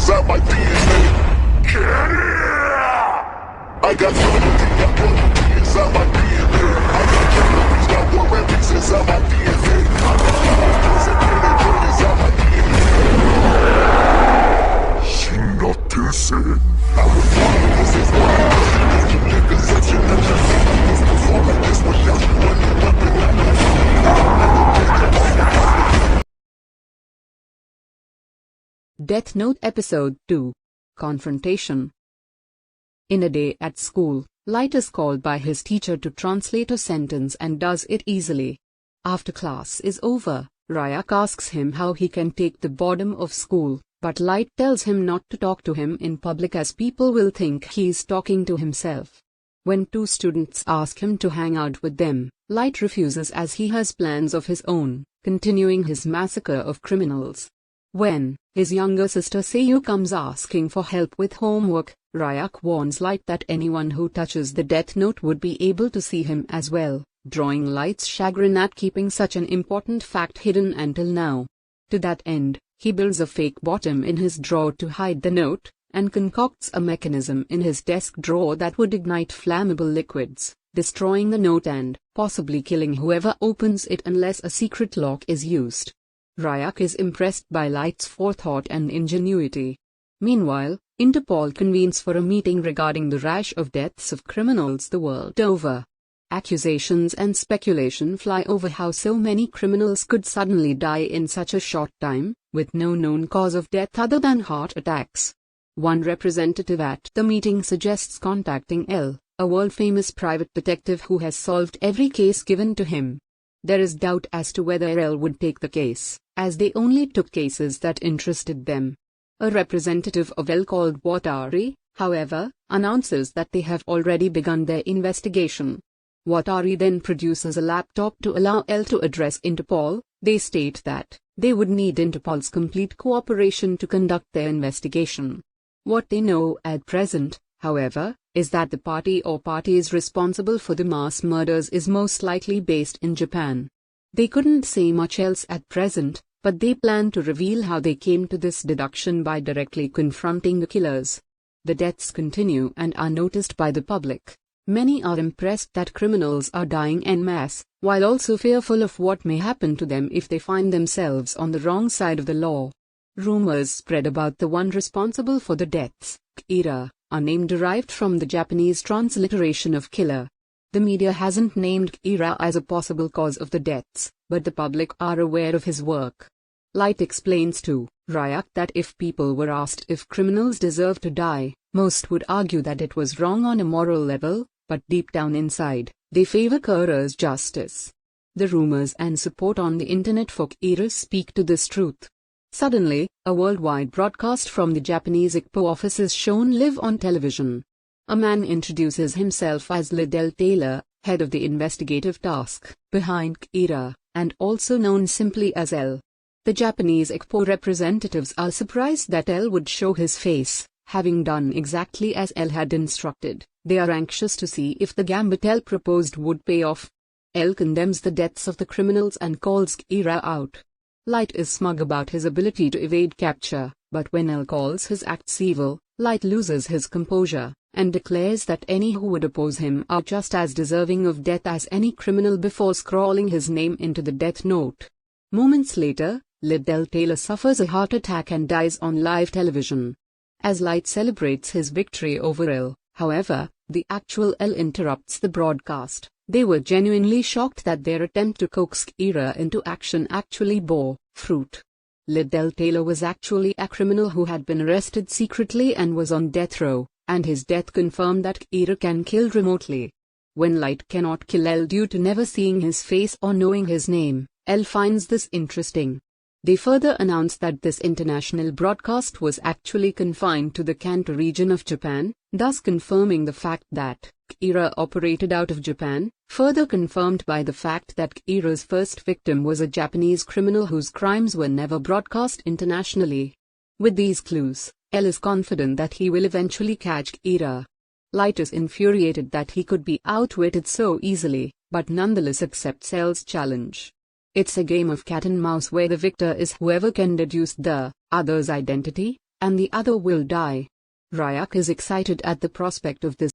inside my DNA. I got loyalty inside my DNA. I got calories, got war and peace inside my DNA. I got inside my DNA. She not pissing. I was born, this is why you niggas such a this performing this without you running weapon. Death Note Episode 2 Confrontation. In a day at school, Light is called by his teacher to translate a sentence and does it easily. After class is over, Ryuk asks him how he can take the boredom of school, but Light tells him not to talk to him in public as people will think he's talking to himself. When two students ask him to hang out with them, Light refuses as he has plans of his own, continuing his massacre of criminals. When his younger sister Sayu comes asking for help with homework, Ryuk warns Light that anyone who touches the Death Note would be able to see him as well, drawing Light's chagrin at keeping such an important fact hidden until now. To that end, he builds a fake bottom in his drawer to hide the note, and concocts a mechanism in his desk drawer that would ignite flammable liquids, destroying the note and possibly killing whoever opens it unless a secret lock is used. Ryuk is impressed by Light's forethought and ingenuity. Meanwhile, Interpol convenes for a meeting regarding the rash of deaths of criminals the world over. Accusations and speculation fly over how so many criminals could suddenly die in such a short time, with no known cause of death other than heart attacks. One representative at the meeting suggests contacting L, a world-famous private detective who has solved every case given to him. There is doubt as to whether L would take the case, as they only took cases that interested them. A representative of L called Watari, however, announces that they have already begun their investigation. Watari then produces a laptop to allow L to address Interpol. They state that they would need Interpol's complete cooperation to conduct their investigation. What they know at present, however, is that the party or parties responsible for the mass murders is most likely based in Japan. They couldn't say much else at present, but they plan to reveal how they came to this deduction by directly confronting the killers. The deaths continue and are noticed by the public. Many are impressed that criminals are dying en masse, while also fearful of what may happen to them if they find themselves on the wrong side of the law. Rumors spread about the one responsible for the deaths, Kira, a name derived from the Japanese transliteration of killer. The media hasn't named Kira as a possible cause of the deaths, but the public are aware of his work. Light explains to Ryuk that if people were asked if criminals deserve to die, most would argue that it was wrong on a moral level, but deep down inside, they favor Kira's justice. The rumors and support on the internet for Kira speak to this truth. Suddenly, a worldwide broadcast from the Japanese ICPO office is shown live on television. A man introduces himself as Liddell Taylor, head of the investigative task behind Kira, and also known simply as L. The Japanese ICPO representatives are surprised that L would show his face, having done exactly as L had instructed. They are anxious to see if the gambit L proposed would pay off. L condemns the deaths of the criminals and calls Kira out. Light is smug about his ability to evade capture, but when L calls his acts evil, Light loses his composure, and declares that any who would oppose him are just as deserving of death as any criminal before scrawling his name into the death note. Moments later, Liddell Taylor suffers a heart attack and dies on live television. As Light celebrates his victory over L, however, the actual L interrupts the broadcast. They were genuinely shocked that their attempt to coax Kira into action actually bore fruit. Liddell Taylor was actually a criminal who had been arrested secretly and was on death row, and his death confirmed that Kira can kill remotely. When Light cannot kill L due to never seeing his face or knowing his name, L finds this interesting. They further announced that this international broadcast was actually confined to the Kanto region of Japan, thus confirming the fact that Kira operated out of Japan, further confirmed by the fact that Kira's first victim was a Japanese criminal whose crimes were never broadcast internationally. With these clues, L is confident that he will eventually catch Kira. Light is infuriated that he could be outwitted so easily, but nonetheless accepts L's challenge. It's a game of cat and mouse where the victor is whoever can deduce the other's identity, and the other will die. Ryuk is excited at the prospect of this